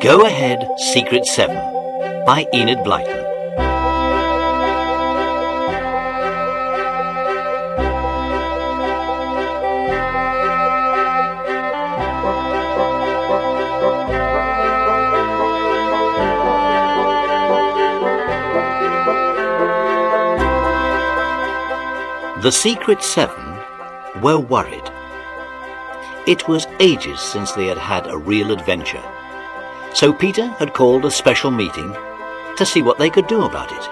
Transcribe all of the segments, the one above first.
Go Ahead, Secret 7 by Enid Blyton. The Secret 7 were worried. It was ages since they had had a real adventure, so Peter had called a special meeting to see what they could do about it.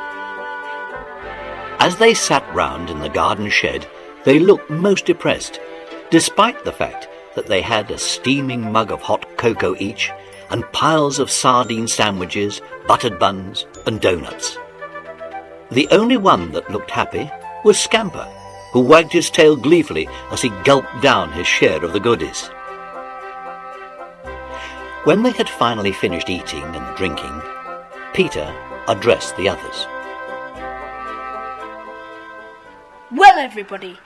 As they sat round in the garden shed, they looked most depressed, despite the fact that they had a steaming mug of hot cocoa each and piles of sardine sandwiches, buttered buns and doughnuts. The only one that looked happy was Scamper, who wagged his tail gleefully as he gulped down his share of the goodies. When they had finally finished eating and drinking, Peter addressed the others. Well, everybody,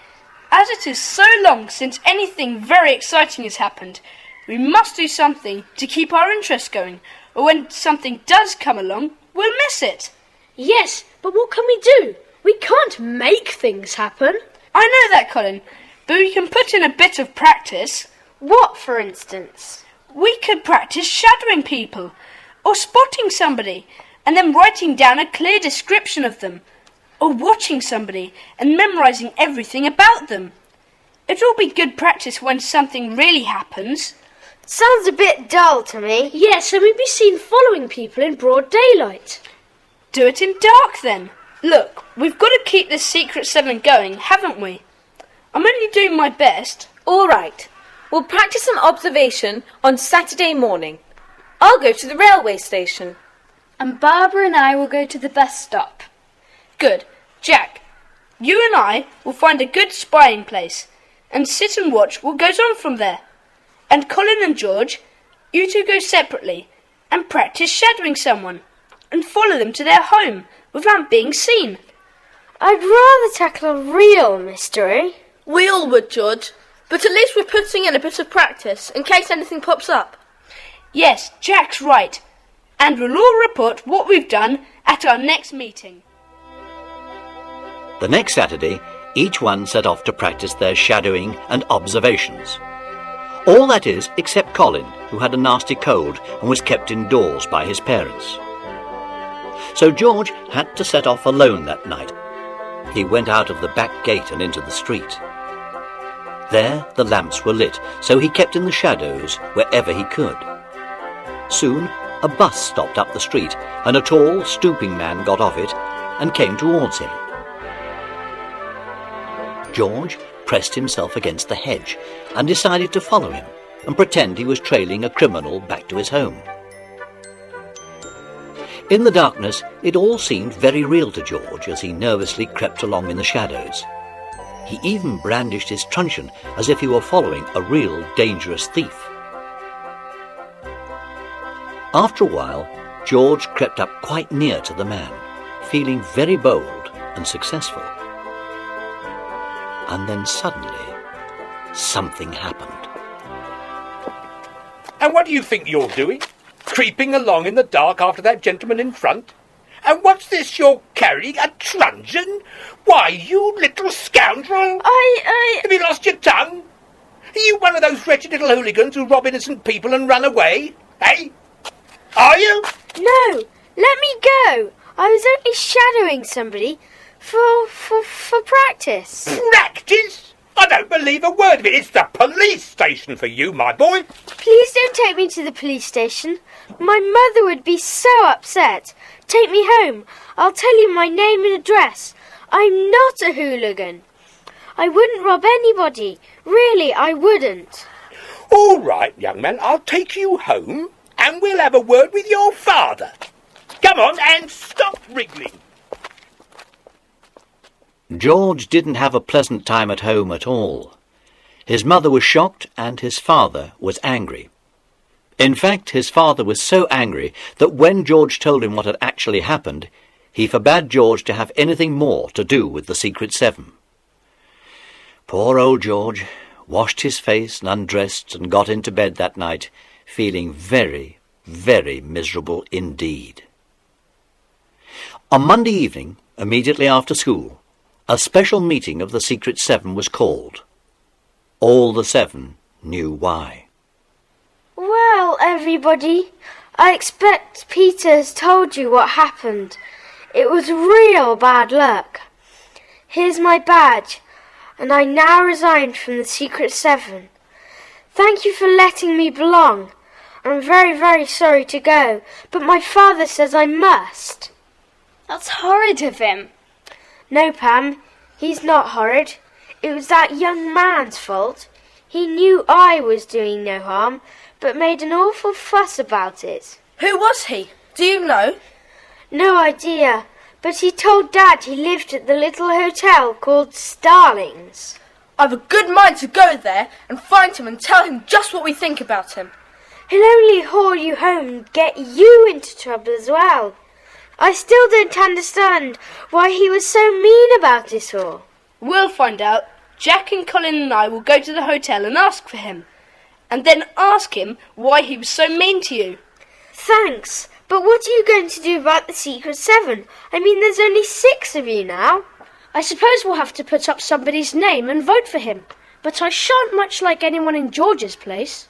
as it is so long since anything very exciting has happened, we must do something to keep our interest going, or when something does come along, we'll miss it. Yes, but what can we do? We can't make things happen. I know that, Colin, but we can put in a bit of practice. What, for instance? We could practice shadowing people, or spotting somebody, and then writing down a clear description of them, or watching somebody and memorising everything about them. It'll be good practice when something really happens. Sounds a bit dull to me. Yes, and we'd be seen following people in broad daylight. Do it in dark, then. Look, we've got to keep this Secret 7 going, haven't we? I'm only doing my best. All right. We'll practice some observation on Saturday morning. I'll go to the railway station. And Barbara and I will go to the bus stop. Good. Jack, you and I will find a good spying place and sit and watch what goes on from there. And Colin and George, you two go separately and practice shadowing someone and follow them to their home without being seen. I'd rather tackle a real mystery. We all would, George, but at least we're putting in a bit of practice in case anything pops up. Yes, Jack's right. And we'll all report what we've done at our next meeting. The next Saturday, each one set off to practice their shadowing and observations. All that is, except Colin, who had a nasty cold and was kept indoors by his parents. So George had to set off alone that night. He went out of the back gate and into the street. There the lamps were lit, so he kept in the shadows wherever he could. Soon a bus stopped up the street, and a tall, stooping man got off it and came towards him. George pressed himself against the hedge and decided to follow him and pretend he was trailing a criminal back to his home. In the darkness, it all seemed very real to George as he nervously crept along in the shadows. He even brandished his truncheon as if he were following a real dangerous thief. After a while, George crept up quite near to the man, feeling very bold and successful. And then suddenly, something happened. And what do you think you're doing? Creeping along in the dark after that gentleman in front? And what's this you're carrying? A truncheon? Why, you little scoundrel! Have you lost your tongue? Are you one of those wretched little hooligans who rob innocent people and run away? Eh? Are you? No, let me go. I was only shadowing somebody for practice. Practice? I don't believe a word of it. It's the police station for you, my boy. Please don't take me to the police station. My mother would be so upset. Take me home. I'll tell you my name and address. I'm not a hooligan. I wouldn't rob anybody. Really, I wouldn't. All right, young man, I'll take you home and we'll have a word with your father. Come on and stop wriggling. George didn't have a pleasant time at home at all. His mother was shocked and his father was angry. In fact, his father was so angry that when George told him what had actually happened, he forbade George to have anything more to do with the Secret 7. Poor old George washed his face and undressed and got into bed that night, feeling very, very miserable indeed. On Monday evening, immediately after school, a special meeting of the Secret Seven was called. All the seven knew why. Well, everybody, I expect Peter has told you what happened. It was real bad luck. Here's my badge, and I now resign from the Secret Seven. Thank you for letting me belong. I'm very, very sorry to go, but my father says I must. That's horrid of him. No, Pam, he's not horrid. It was that young man's fault. He knew I was doing no harm, but made an awful fuss about it. Who was he? Do you know? No idea, but he told Dad he lived at the little hotel called Starling's. I've a good mind to go there and find him and tell him just what we think about him. He'll only haul you home and get you into trouble as well. I still don't understand why he was so mean about it all. We'll find out. Jack and Colin and I will go to the hotel and ask for him. And then ask him why he was so mean to you. Thanks, but what are you going to do about the Secret Seven? I mean, there's only 6 of you now. I suppose we'll have to put up somebody's name and vote for him. But I shan't much like anyone in George's place.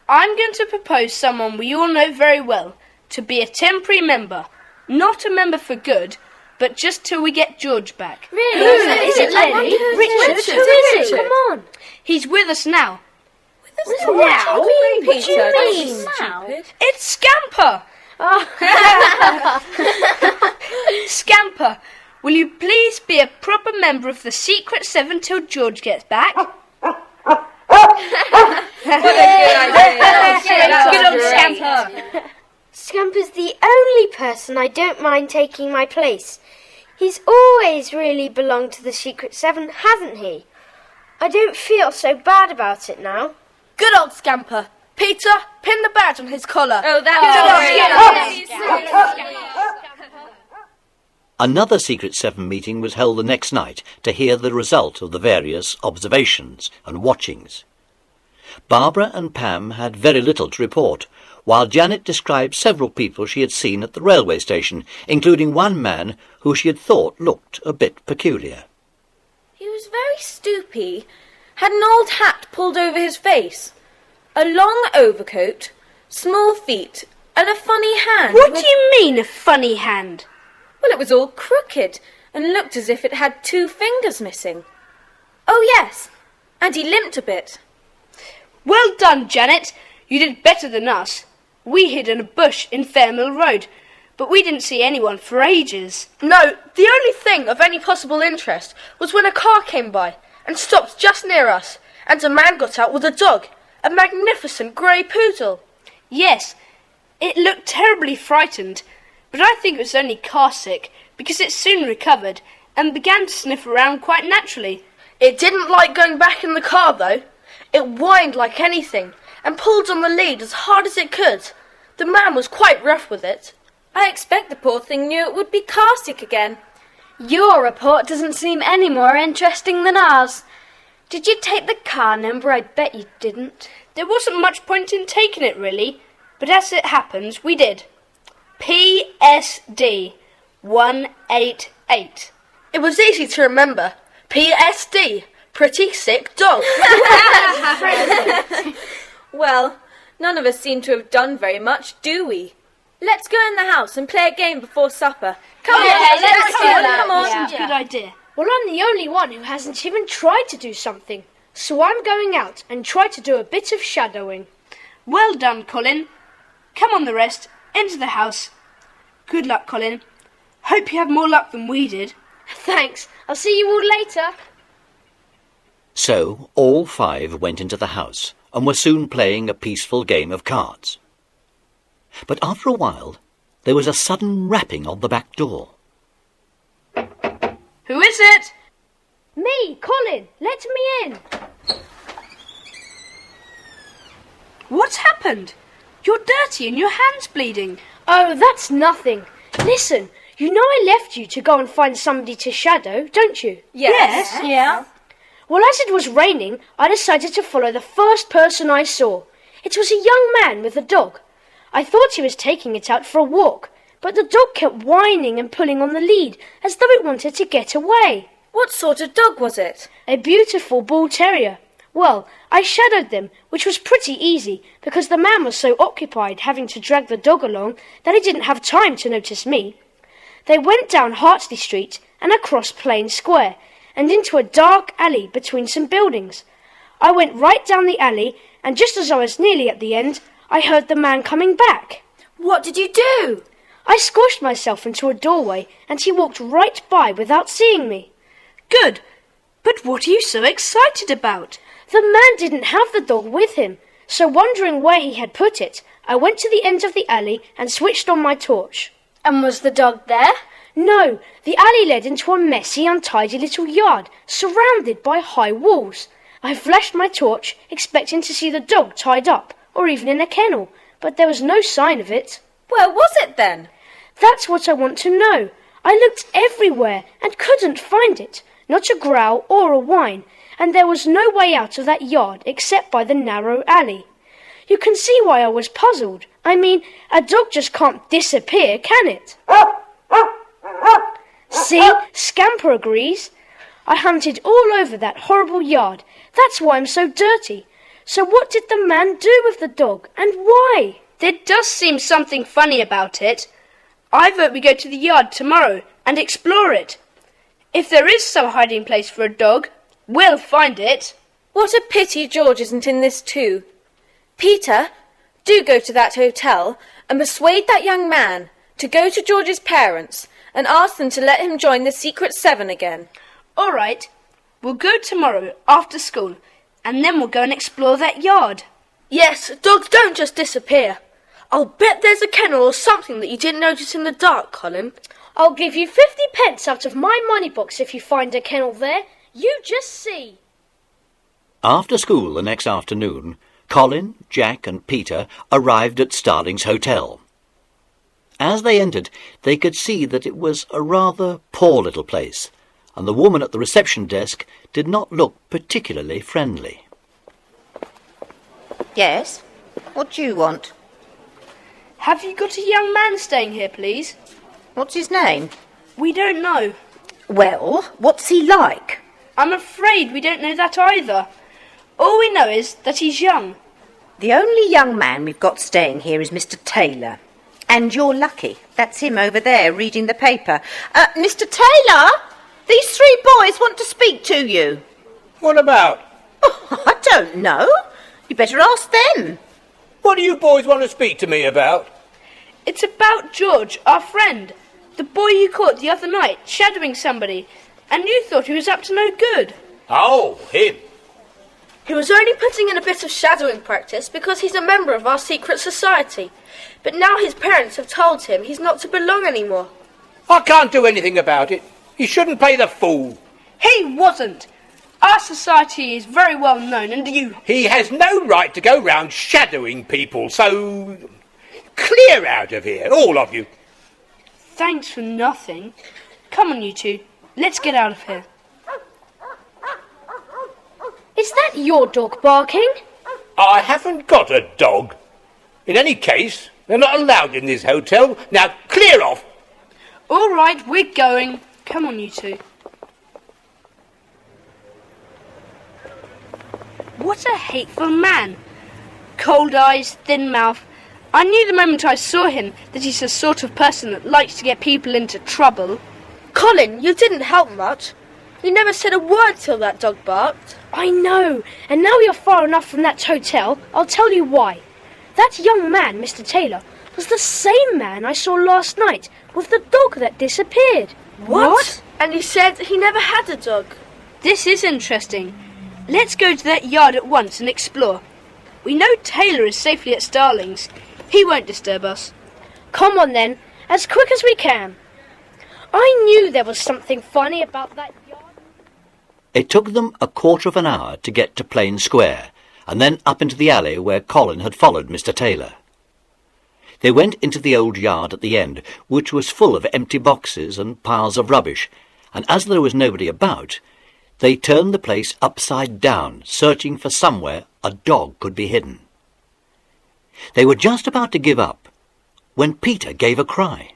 I'm going to propose someone we all know very well to be a temporary member. Not a member for good, but just till we get George back. Really? Is it Lenny? Richard? Who is it? Come on. He's with us now. Now? What do you mean? It's Scamper! Scamper, will you please be a proper member of the Secret Seven till George gets back? Good old Scamper. Scamper's the only person I don't mind taking my place. He's always really belonged to the Secret Seven, hasn't he? I don't feel so bad about it now. Good old Scamper. Peter, pin the badge on his collar. Oh, Another Secret Seven meeting was held the next night to hear the result of the various observations and watchings. Barbara and Pam had very little to report, while Janet described several people she had seen at the railway station, including one man who she had thought looked a bit peculiar. He was very stoopy, had an old hat pulled over his face, a long overcoat, small feet, and a funny hand. What do you mean, a funny hand? Well, it was all crooked and looked as if it had 2 fingers missing. Oh, yes, and he limped a bit. Well done, Janet. You did better than us. We hid in a bush in Fairmill Road, but we didn't see anyone for ages. No, the only thing of any possible interest was when a car came by and stopped just near us, and a man got out with a dog, a magnificent grey poodle. Yes, it looked terribly frightened, but I think it was only car sick, because it soon recovered and began to sniff around quite naturally. It didn't like going back in the car, though. It whined like anything and pulled on the lead as hard as it could. The man was quite rough with it. I expect the poor thing knew it would be car sick again. Your report doesn't seem any more interesting than ours. Did you take the car number? I bet you didn't. There wasn't much point in taking it, really, but as it happens, we did. PSD 188. It was easy to remember. PSD, pretty sick dog. Well, none of us seem to have done very much, do we? Let's go in the house and play a game before supper. Come on, let's do that. Come on. Yeah. Good idea. Well, I'm the only one who hasn't even tried to do something, so I'm going out and try to do a bit of shadowing. Well done, Colin. Come on, the rest. Into the house. Good luck, Colin. Hope you have more luck than we did. Thanks. I'll see you all later. So all 5 went into the house and were soon playing a peaceful game of cards. But after a while, there was a sudden rapping on the back door. Who is it? Me, Colin. Let me in. What's happened? You're dirty and your hand's bleeding. Oh, that's nothing. Listen, you know I left you to go and find somebody to shadow, don't you? Yes. Yeah. Well, as it was raining, I decided to follow the first person I saw. It was a young man with a dog. I thought he was taking it out for a walk, but the dog kept whining and pulling on the lead, as though it wanted to get away. What sort of dog was it? A beautiful bull terrier. Well, I shadowed them, which was pretty easy, because the man was so occupied having to drag the dog along that he didn't have time to notice me. They went down Hartley Street and across Plain Square, and into a dark alley between some buildings. I went right down the alley, and just as I was nearly at the end, I heard the man coming back. What did you do? I squashed myself into a doorway, and he walked right by without seeing me. Good. But what are you so excited about? The man didn't have the dog with him, so wondering where he had put it, I went to the end of the alley and switched on my torch. And was the dog there? No, the alley led into a messy, untidy little yard, surrounded by high walls. I flashed my torch, expecting to see the dog tied up, or even in a kennel, but there was no sign of it. Where was it then? That's what I want to know. I looked everywhere and couldn't find it, not a growl or a whine, and there was no way out of that yard except by the narrow alley. You can see why I was puzzled. I mean, a dog just can't disappear, can it? See, Scamper agrees. I hunted all over that horrible yard. That's why I'm so dirty. So what did the man do with the dog, and why? There does seem something funny about it. I vote we go to the yard tomorrow and explore it. If there is some hiding place for a dog, we'll find it. What a pity George isn't in this too. Peter, do go to that hotel and persuade that young man to go to George's parents and ask them to let him join the Secret Seven again. All right. We'll go tomorrow after school, and then we'll go and explore that yard. Yes, dogs don't just disappear. I'll bet there's a kennel or something that you didn't notice in the dark, Colin. I'll give you 50 pence out of my money box if you find a kennel there. You just see. After school the next afternoon, Colin, Jack and Peter arrived at Starling's hotel. As they entered, they could see that it was a rather poor little place, and the woman at the reception desk did not look particularly friendly. Yes? What do you want? Have you got a young man staying here, please? What's his name? We don't know. Well, what's he like? I'm afraid we don't know that either. All we know is that he's young. The only young man we've got staying here is Mr. Taylor. And you're lucky. That's him over there reading the paper. Mr. Taylor, these three boys want to speak to you. What about? Oh, I don't know. You better ask them. What do you boys want to speak to me about? It's about George, our friend. The boy you caught the other night, shadowing somebody, and you thought he was up to no good. Oh, him. He was only putting in a bit of shadowing practice because he's a member of our secret society. But now his parents have told him he's not to belong anymore. I can't do anything about it. You shouldn't play the fool. He wasn't. Our society is very well known, and you... He has no right to go round shadowing people, so... Clear out of here, all of you. Thanks for nothing. Come on, you two. Let's get out of here. Is that your dog barking? I haven't got a dog. In any case, they're not allowed in this hotel. Now, clear off. All right, we're going. Come on, you two. What a hateful man. Cold eyes, thin mouth. I knew the moment I saw him that he's the sort of person that likes to get people into trouble. Colin, you didn't help much. You never said a word till that dog barked. I know, and now you're far enough from that hotel, I'll tell you why. That young man, Mr. Taylor, was the same man I saw last night with the dog that disappeared. What? And he said he never had a dog. This is interesting. Let's go to that yard at once and explore. We know Taylor is safely at Starling's. He won't disturb us. Come on then, as quick as we can. I knew there was something funny about that yard. It took them a quarter of an hour to get to Plain Square, and then up into the alley where Colin had followed Mr. Taylor. They went into the old yard at the end, which was full of empty boxes and piles of rubbish, and as there was nobody about, They turned the place upside down, searching for somewhere a dog could be hidden. They were just about to give up when Peter gave a cry.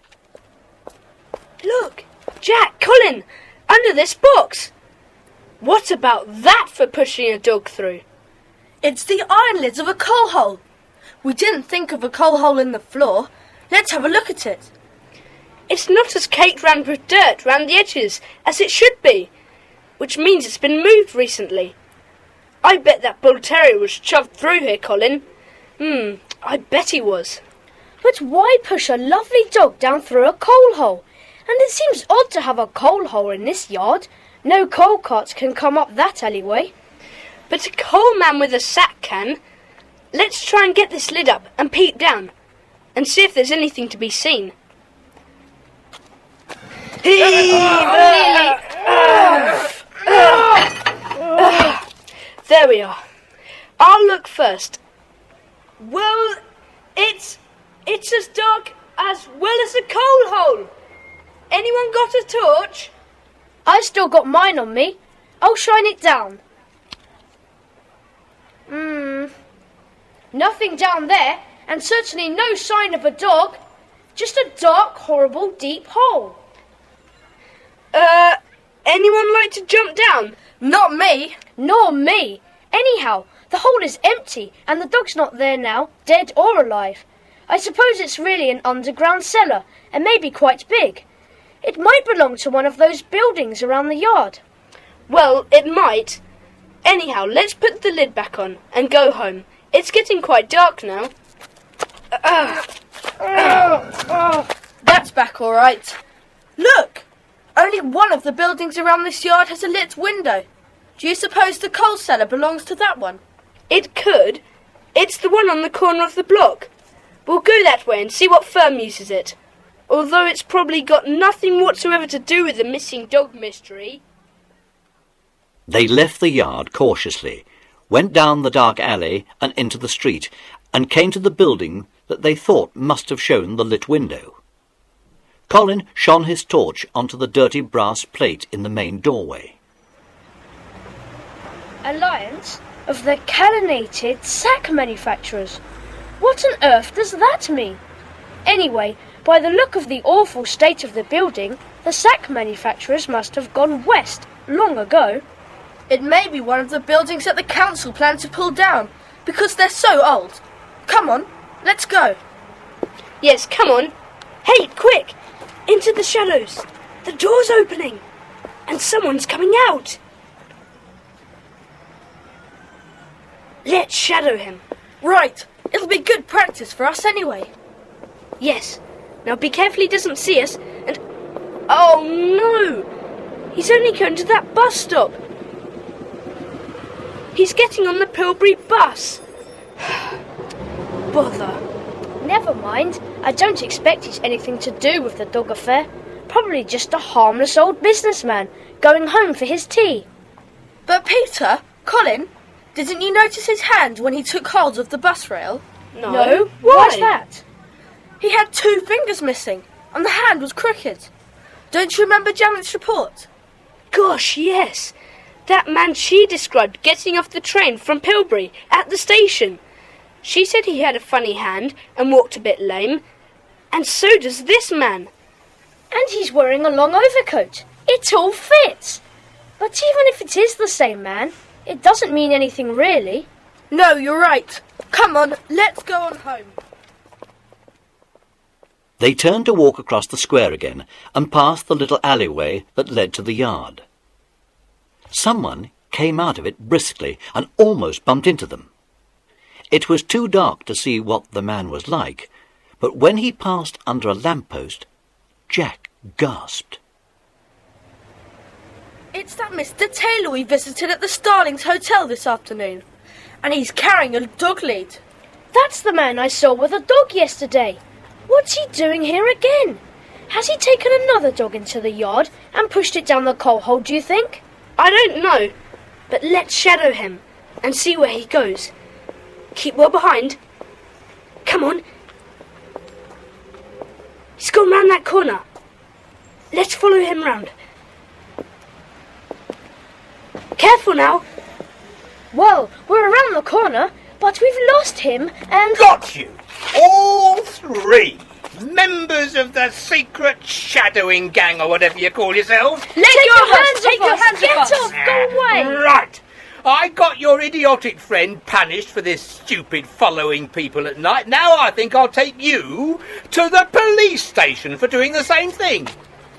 Look! Jack, Colin! Under this box! What about that for pushing a dog through? It's the iron lids of a coal hole. We didn't think of a coal hole in the floor. Let's have a look at it. It's not as caked round with dirt round the edges as it should be, which means it's been moved recently. I bet that bull terrier was shoved through here, Colin. I bet he was. But why push a lovely dog down through a coal hole? And it seems odd to have a coal hole in this yard. No coal carts can come up that alleyway. But a coal man with a sack can. Let's try and get this lid up and peep down, and see if there's anything to be seen. There we are. I'll look first. Well, it's as dark as well as a coal hole. Anyone got a torch? I still got mine on me. I'll shine it down. Nothing down there, and certainly no sign of a dog. Just a dark, horrible, deep hole. Anyone like to jump down? Not me. Nor me. Anyhow, the hole is empty, and the dog's not there now, dead or alive. I suppose it's really an underground cellar, and maybe quite big. It might belong to one of those buildings around the yard. Well, it might. Anyhow, let's put the lid back on and go home. It's getting quite dark now. That's back all right. Look! Only one of the buildings around this yard has a lit window. Do you suppose the coal cellar belongs to that one? It could. It's the one on the corner of the block. We'll go that way and see what firm uses it. Although it's probably got nothing whatsoever to do with the missing dog mystery. They left the yard cautiously, went down the dark alley and into the street, and came to the building that they thought must have shown the lit window. Colin shone his torch onto the dirty brass plate in the main doorway. Alliance of the Callinated Sack Manufacturers. What on earth does that mean? Anyway, by the look of the awful state of the building, the sack manufacturers must have gone west long ago. It may be one of the buildings that the council plan to pull down, because they're so old. Come on, let's go. Yes, come on. Hey, quick! Into the shadows. The door's opening. And someone's coming out. Let's shadow him. Right, it'll be good practice for us anyway. Yes. Now be careful he doesn't see us, and... Oh, no! He's only going to that bus stop. He's getting on the Pilbury bus. Bother. Never mind. I don't expect he's anything to do with the dog affair. Probably just a harmless old businessman going home for his tea. But Peter, Colin, didn't you notice his hand when he took hold of the bus rail? No. Why's that? He had 2 fingers missing, and the hand was crooked. Don't you remember Janet's report? Gosh, yes. That man she described getting off the train from Pilbury at the station. She said he had a funny hand and walked a bit lame. And so does this man. And he's wearing a long overcoat. It all fits. But even if it is the same man, it doesn't mean anything really. No, you're right. Come on, let's go on home. They turned to walk across the square again and past the little alleyway that led to the yard. Someone came out of it briskly and almost bumped into them. It was too dark to see what the man was like, but when he passed under a lamp-post, Jack gasped. It's that Mr. Taylor we visited at the Starlings Hotel this afternoon, and he's carrying a dog lead. That's the man I saw with a dog yesterday. What's he doing here again? Has he taken another dog into the yard and pushed it down the coal hole, do you think? I don't know, but let's shadow him and see where he goes. Keep well behind. Come on. He's gone round that corner. Let's follow him round. Careful now. Well, we're around the corner, but we've lost him and... Got you! All three! Members of the secret shadowing gang, or whatever you call yourselves. Take your hands off! Go away! Right! I got your idiotic friend punished for this stupid following people at night. Now I think I'll take you to the police station for doing the same thing.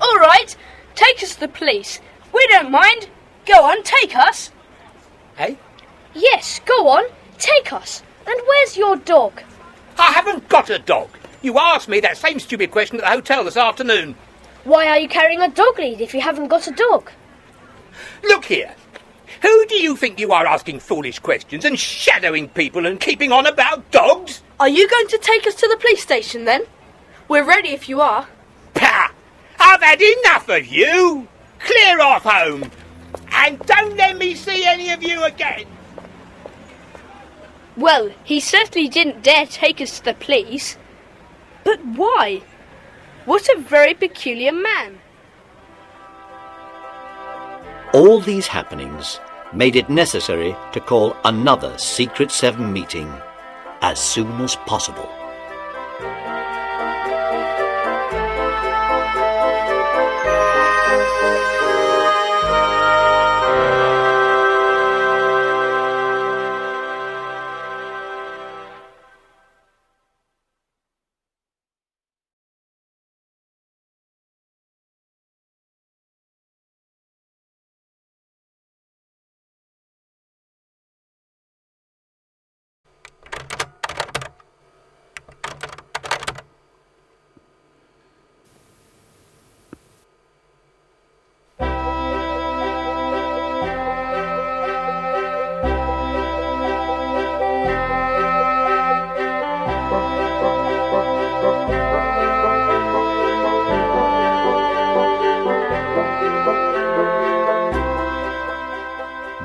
All right, take us to the police. We don't mind. Go on, take us. Hey? Yes, go on, take us. And where's your dog? I haven't got a dog. You asked me that same stupid question at the hotel this afternoon. Why are you carrying a dog lead if you haven't got a dog? Look here. Who do you think you are asking foolish questions and shadowing people and keeping on about dogs? Are you going to take us to the police station then? We're ready if you are. Pah! I've had enough of you! Clear off home! And don't let me see any of you again! Well, he certainly didn't dare take us to the police. But why? What a very peculiar man. All these happenings made it necessary to call another Secret 7 meeting as soon as possible.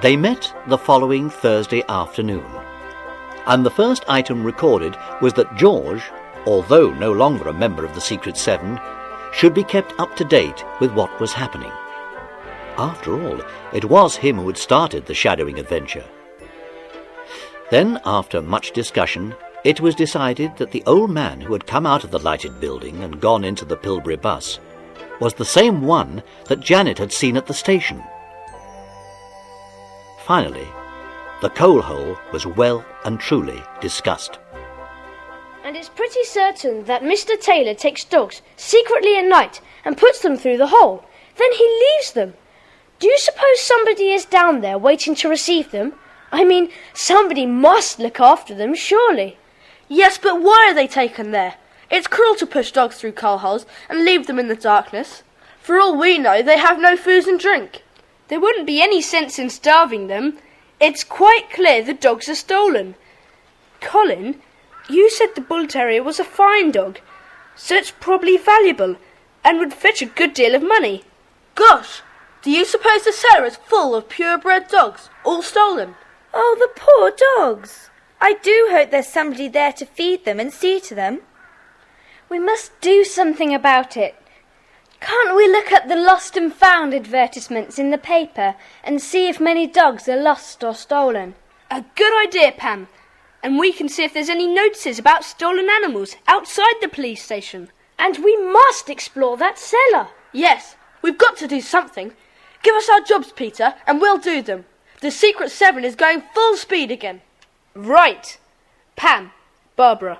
They met the following Thursday afternoon, and the first item recorded was that George, although no longer a member of the Secret 7, should be kept up to date with what was happening. After all, it was him who had started the shadowing adventure. Then, after much discussion, it was decided that the old man who had come out of the lighted building and gone into the Pilbury bus was the same one that Janet had seen at the station. Finally, the coal hole was well and truly discussed. And it's pretty certain that Mr. Taylor takes dogs secretly at night and puts them through the hole. Then he leaves them. Do you suppose somebody is down there waiting to receive them? I mean, somebody must look after them, surely. Yes, but why are they taken there? It's cruel to push dogs through coal holes and leave them in the darkness. For all we know, they have no food and drink. There wouldn't be any sense in starving them. It's quite clear the dogs are stolen. Colin, you said the bull terrier was a fine dog, so it's probably valuable and would fetch a good deal of money. Gosh, do you suppose the cellar is full of purebred dogs, all stolen? Oh, the poor dogs. I do hope there's somebody there to feed them and see to them. We must do something about it. Can't we look at the lost and found advertisements in the paper and see if many dogs are lost or stolen? A good idea, Pam. And we can see if there's any notices about stolen animals outside the police station. And we must explore that cellar. Yes, we've got to do something. Give us our jobs, Peter, and we'll do them. The Secret 7 is going full speed again. Right. Pam, Barbara,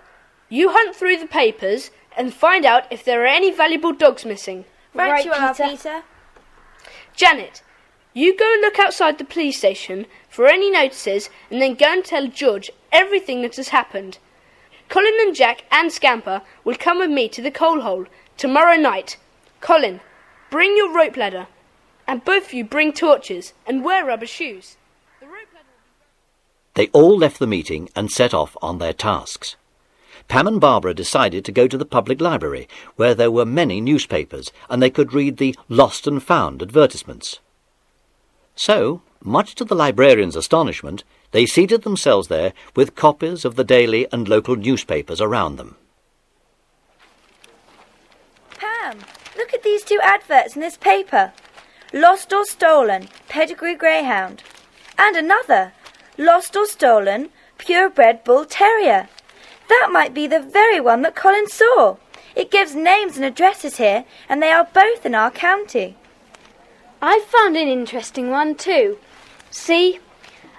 you hunt through the papers and find out if there are any valuable dogs missing. Right you are, Peter. Janet, you go and look outside the police station for any notices and then go and tell George everything that has happened. Colin and Jack and Scamper will come with me to the coal hole tomorrow night. Colin, bring your rope ladder, and both of you bring torches and wear rubber shoes. They all left the meeting and set off on their tasks. Pam and Barbara decided to go to the public library, where there were many newspapers, and they could read the lost and found advertisements. So, much to the librarian's astonishment, they seated themselves there with copies of the daily and local newspapers around them. Pam, look at these two adverts in this paper. Lost or stolen, pedigree greyhound. And another, lost or stolen, purebred bull terrier. That might be the very one that Colin saw. It gives names and addresses here, and they are both in our county. I found an interesting one too. See?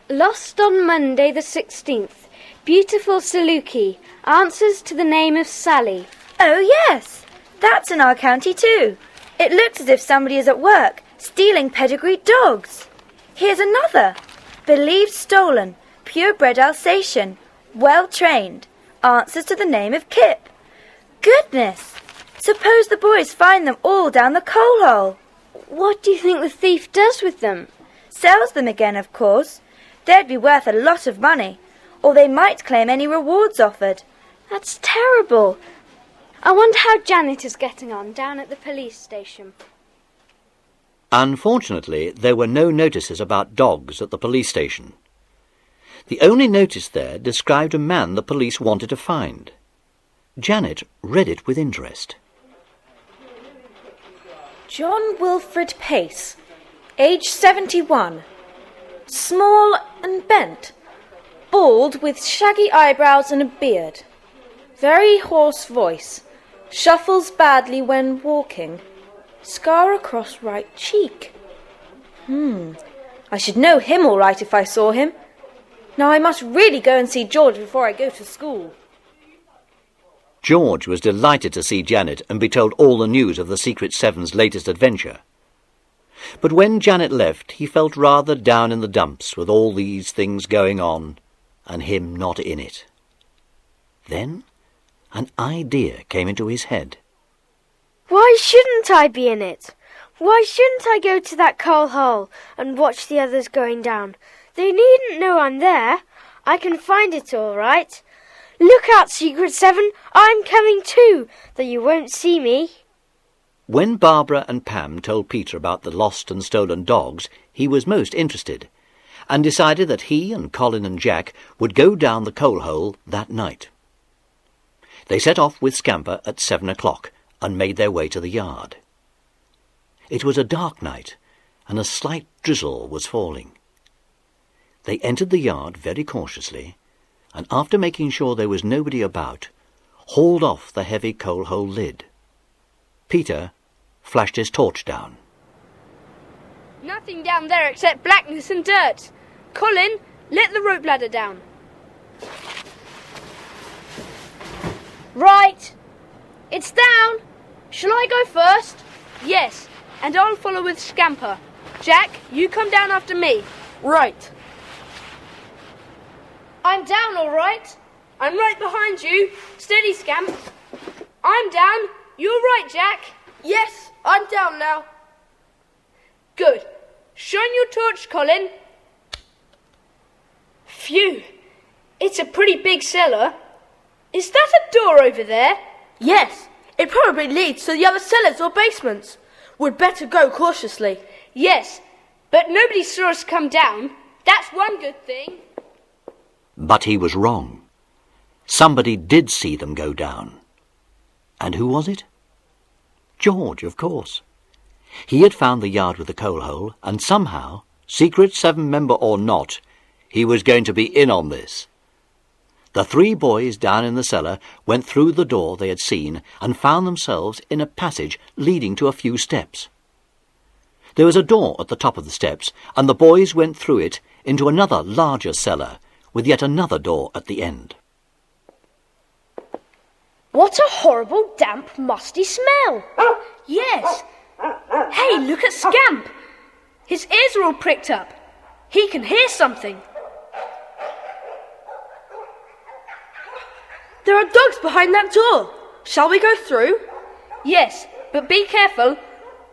Lost on Monday the 16th. Beautiful Saluki. Answers to the name of Sally. Oh, yes. That's in our county too. It looks as if somebody is at work, stealing pedigree dogs. Here's another. Believed stolen. Purebred Alsatian. Well trained. Answers to the name of Kip. Goodness! Suppose the boys find them all down the coal hole. What do you think the thief does with them? Sells them again, of course. They'd be worth a lot of money. Or they might claim any rewards offered. That's terrible. I wonder how Janet is getting on down at the police station. Unfortunately, there were no notices about dogs at the police station. The only notice there described a man the police wanted to find. Janet read it with interest. John Wilfred Pace, age 71, small and bent, bald with shaggy eyebrows and a beard, very hoarse voice, shuffles badly when walking, scar across right cheek. I should know him all right if I saw him. Now I must really go and see George before I go to school. George was delighted to see Janet and be told all the news of the Secret Seven's latest adventure. But when Janet left, he felt rather down in the dumps with all these things going on, and him not in it. Then an idea came into his head. Why shouldn't I be in it? Why shouldn't I go to that coal hole and watch the others going down? They needn't know I'm there. I can find it all right. Look out, Secret Seven, I'm coming too, though you won't see me. When Barbara and Pam told Peter about the lost and stolen dogs, he was most interested, and decided that he and Colin and Jack would go down the coal hole that night. They set off with Scamper at 7 o'clock and made their way to the yard. It was a dark night, and a slight drizzle was falling. They entered the yard very cautiously, and after making sure there was nobody about, hauled off the heavy coal hole lid. Peter flashed his torch down. Nothing down there except blackness and dirt. Colin, let the rope ladder down. Right. It's down. Shall I go first? Yes, and I'll follow with Scamper. Jack, you come down after me. Right. I'm down, all right. I'm right behind you. Steady, Scamp. I'm down. You're right, Jack. Yes, I'm down now. Good. Shine your torch, Colin. Phew. It's a pretty big cellar. Is that a door over there? Yes, it probably leads to the other cellars or basements. We'd better go cautiously. Yes, but nobody saw us come down. That's one good thing. But he was wrong. Somebody did see them go down. And who was it? George, of course. He had found the yard with the coal hole, and somehow, Secret Seven member or not, he was going to be in on this. The three boys down in the cellar went through the door they had seen and found themselves in a passage leading to a few steps. There was a door at the top of the steps, and the boys went through it into another larger cellar, with yet another door at the end. What a horrible, damp, musty smell. Yes. Hey, look at Scamp. His ears are all pricked up. He can hear something. There are dogs behind that door. Shall we go through? Yes, but be careful.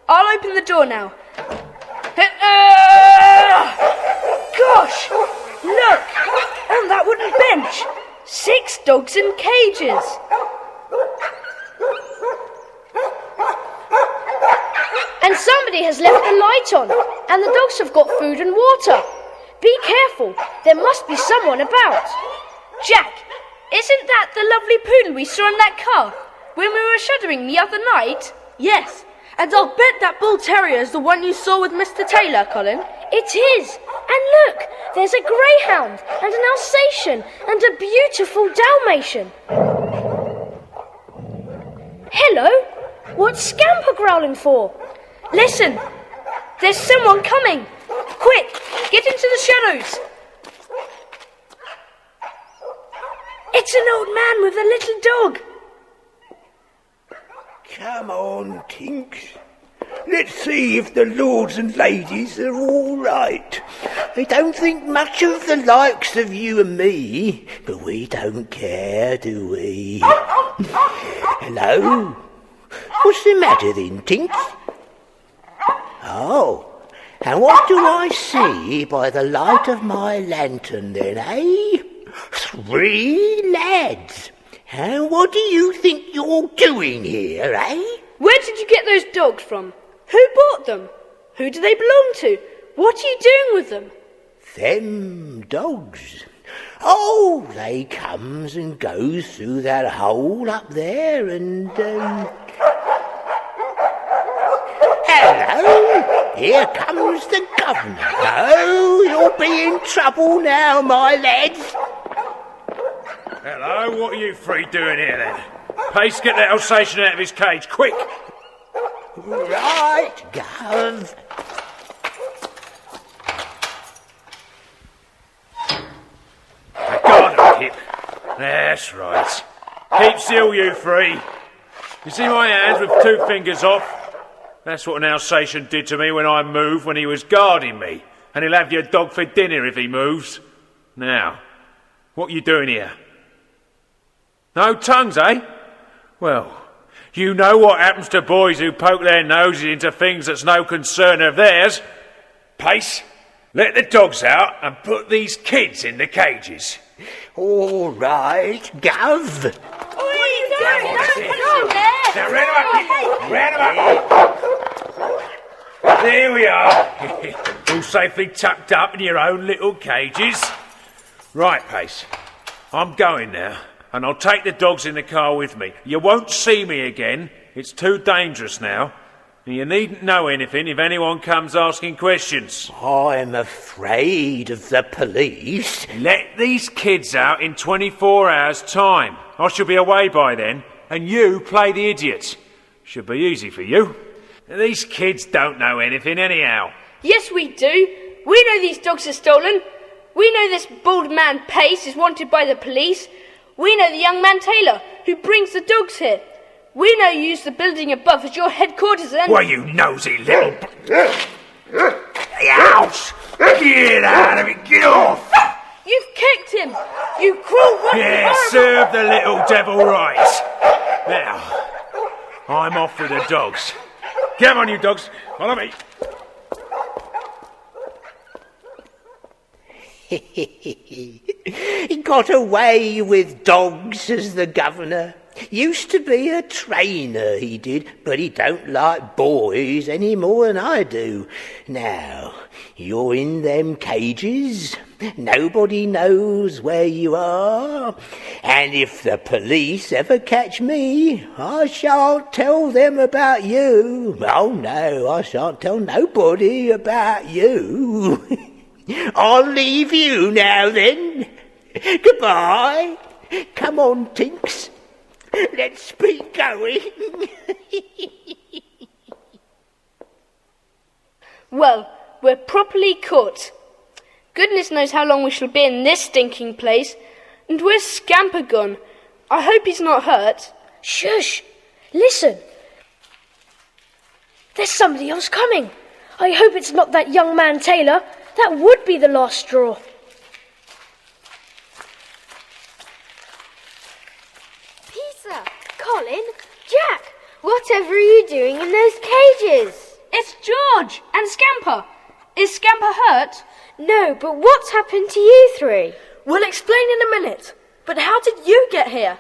I'll open the door now. Gosh! Look! On that wooden bench! 6 dogs in cages! And somebody has left the light on, and the dogs have got food and water. Be careful, there must be someone about. Jack, isn't that the lovely poodle we saw in that car when we were shuddering the other night? Yes, and I'll bet that bull terrier is the one you saw with Mr. Taylor, Colin. It is. And look, there's a greyhound and an Alsatian and a beautiful Dalmatian. Hello, what's Scamper growling for? Listen, there's someone coming. Quick, get into the shadows. It's an old man with a little dog. Come on, Tinks. Let's see if the lords and ladies are all right. They don't think much of the likes of you and me, but we don't care, do we? Hello? What's the matter then, Tinks? Oh, and what do I see by the light of my lantern then, eh? 3 lads. And what do you think you're doing here, eh? Where did you get those dogs from? Who bought them? Who do they belong to? What are you doing with them? Them dogs? Oh, they comes and goes through that hole up there and, Hello, here comes the governor. Oh, you'll be in trouble now, my lads. Hello, what are you 3 doing here then? Pace, get that Alsatian out of his cage, quick! Right, Gov. Guard up, Kip. That's right. Keep still, you 3. You see my hands with 2 fingers off? That's what an Alsatian did to me when I moved when he was guarding me. And he'll have your dog for dinner if he moves. Now, what are you doing here? No tongues, eh? Well, you know what happens to boys who poke their noses into things that's no concern of theirs. Pace, let the dogs out and put these kids in the cages. All right, Gov. Now, round 'em up, Kip. Round 'em up. There we are. All safely tucked up in your own little cages. Right, Pace. I'm going now, and I'll take the dogs in the car with me. You won't see me again. It's too dangerous now. And you needn't know anything if anyone comes asking questions. I'm afraid of the police. Let these kids out in 24 hours' time. I shall be away by then, and you play the idiot. Should be easy for you. These kids don't know anything anyhow. Yes, we do. We know these dogs are stolen. We know this bald man Pace is wanted by the police. We know the young man Taylor, who brings the dogs here. We know you use the building above as your headquarters and... Well, you nosy little... Ouch! Get out of it, get off! You've kicked him! You cruel, rotten, Yeah, horrible... serve the little devil right. Now, I'm off with the dogs. Come on, you dogs. Follow me. He got away with dogs, says the governor. Used to be a trainer, he did, but he don't like boys any more than I do. Now, you're in them cages. Nobody knows where you are. And if the police ever catch me, I shan't tell them about you. Oh, no, I shan't tell nobody about you. I'll leave you now, then. Goodbye. Come on, Tinks. Let's be going. Well, we're properly caught. Goodness knows how long we shall be in this stinking place. And where's Scamper gone? I hope he's not hurt. Shush! Listen! There's somebody else coming. I hope it's not that young man Taylor. That would be the last straw. Peter, Colin, Jack, whatever are you doing in those cages? It's George and Scamper. Is Scamper hurt? No, but what's happened to you 3? We'll explain in a minute. But how did you get here?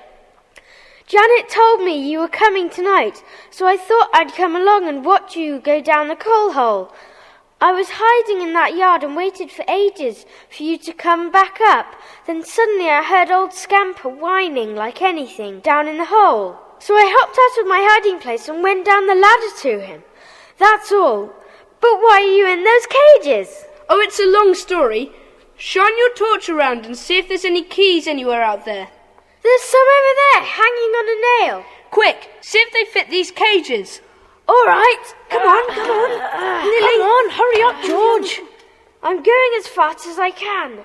Janet told me you were coming tonight, so I thought I'd come along and watch you go down the coal hole. I was hiding in that yard and waited for ages for you to come back up. Then suddenly I heard old Scamper whining like anything down in the hole. So I hopped out of my hiding place and went down the ladder to him. That's all. But why are you in those cages? Oh, it's a long story. Shine your torch around and see if there's any keys anywhere out there. There's some over there, hanging on a nail. Quick, see if they fit these cages. All right, come on. Come on, hurry up, George. I'm going as fast as I can.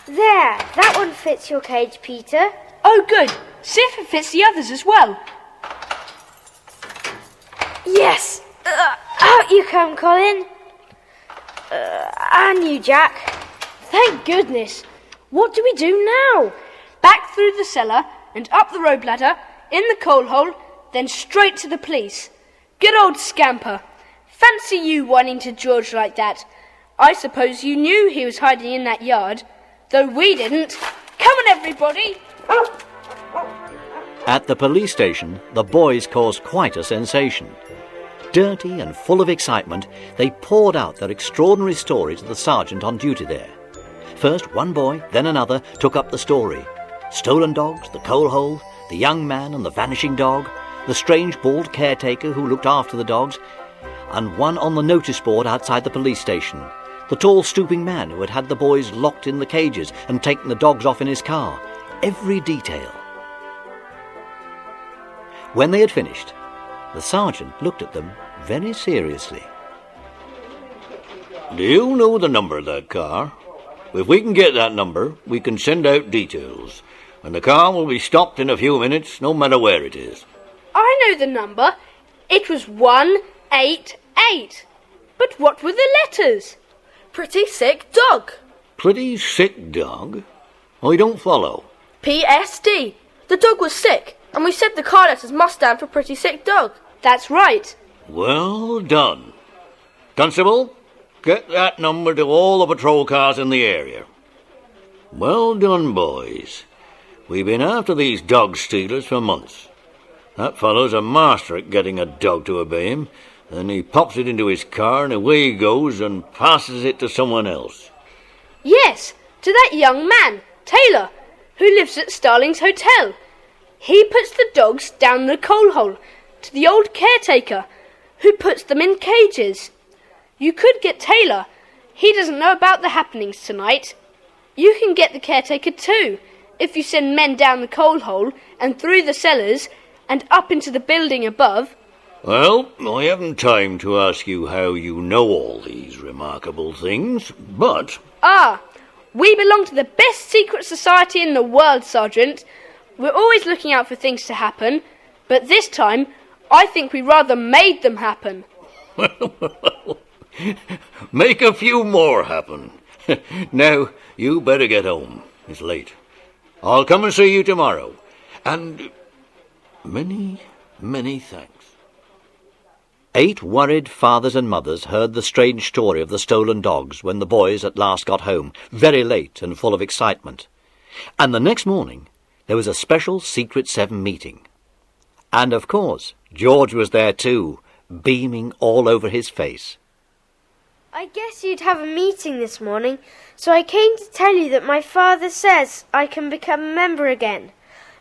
There, that one fits your cage, Peter. Oh, good. See if it fits the others as well. Yes! Out you come, Colin. And you, Jack. Thank goodness. What do we do now? Back through the cellar and up the rope ladder, in the coal hole, then straight to the police. Good old Scamper. Fancy you whining to George like that. I suppose you knew he was hiding in that yard, though we didn't. Come on, everybody! At the police station, the boys caused quite a sensation. Dirty and full of excitement, they poured out their extraordinary story to the sergeant on duty there. First one boy, then another, took up the story. Stolen dogs, the coal hole, the young man and the vanishing dog, the strange bald caretaker who looked after the dogs, and one on the notice board outside the police station, the tall stooping man who had had the boys locked in the cages and taken the dogs off in his car. Every detail. When they had finished, the sergeant looked at them very seriously. Do you know the number of that car? If we can get that number, we can send out details, and the car will be stopped in a few minutes, no matter where it is. I know the number. It was 188. But what were the letters? Pretty sick dog. Pretty sick dog? I don't follow. PSD. The dog was sick, and we said the car letters must stand for pretty sick dog. That's right. Well done. Constable, get that number to all the patrol cars in the area. Well done, boys. We've been after these dog stealers for months. That fellow's a master at getting a dog to obey him. Then he pops it into his car and away he goes and passes it to someone else. Yes, to that young man, Taylor, who lives at Starling's Hotel. He puts the dogs down the coal hole to the old caretaker, who puts them in cages. You could get Taylor. He doesn't know about the happenings tonight. You can get the caretaker too, if you send men down the coal hole and through the cellars and up into the building above. Well, I haven't time to ask you how you know all these remarkable things, but... We belong to the best secret society in the world, Sergeant. We're always looking out for things to happen, but this time I think we rather made them happen. Make a few more happen. Now, you better get home. It's late. I'll come and see you tomorrow. And many, many thanks. 8 worried fathers and mothers heard the strange story of the stolen dogs when the boys at last got home, very late and full of excitement. And the next morning, there was a special Secret 7 meeting. And, of course, George was there too, beaming all over his face. I guess you'd have a meeting this morning, so I came to tell you that my father says I can become a member again.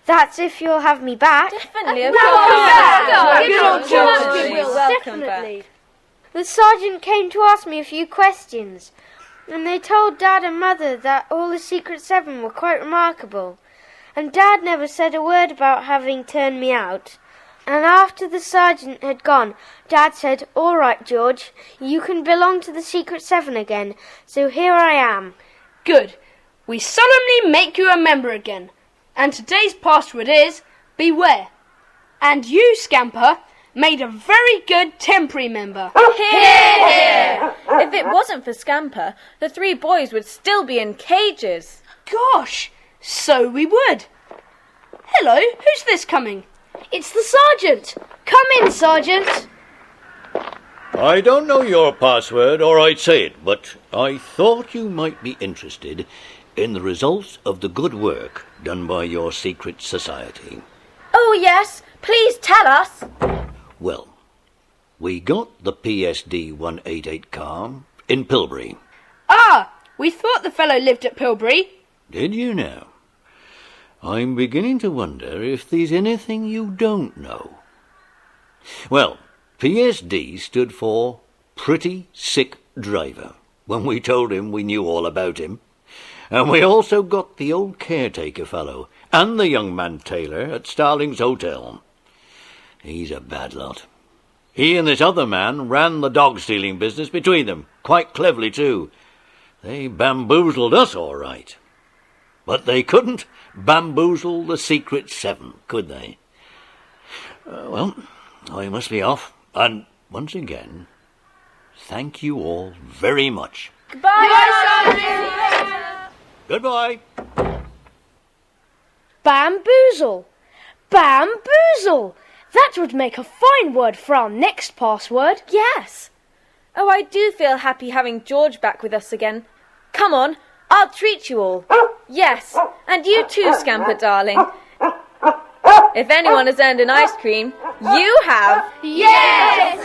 That's if you'll have me back. Definitely, of Good old course. George. Definitely. The sergeant came to ask me a few questions, and they told Dad and Mother that all the Secret 7 were quite remarkable, and Dad never said a word about having turned me out. And after the sergeant had gone, Dad said, "All right, George, you can belong to the Secret 7 again, so here I am." Good. We solemnly make you a member again. And today's password is beware. And you, Scamper, made a very good temporary member. Hear, hear! If it wasn't for Scamper, the 3 boys would still be in cages. Gosh, so we would. Hello, who's this coming? It's the sergeant. Come in, Sergeant. I don't know your password, or I'd say it, but I thought you might be interested in the results of the good work done by your secret society. Oh, yes. Please tell us. Well, we got the PSD 188 car in Pilbury. We thought the fellow lived at Pilbury. Did you now? I'm beginning to wonder if there's anything you don't know. Well, PSD stood for Pretty Sick driver when we told him we knew all about him. And we also got the old caretaker fellow and the young man Taylor at Starling's Hotel. He's a bad lot. He and this other man ran the dog-stealing business between them, quite cleverly too. They bamboozled us all right. But they couldn't bamboozle the Secret Seven, could they? Well, I must be off. And once again, thank you all very much. Goodbye. Bamboozle. Bamboozle. That would make a fine word for our next password. Yes. Oh, I do feel happy having George back with us again. Come on, I'll treat you all. Yes, and you too, Scamper, darling. If anyone has earned an ice cream, you have. Yes!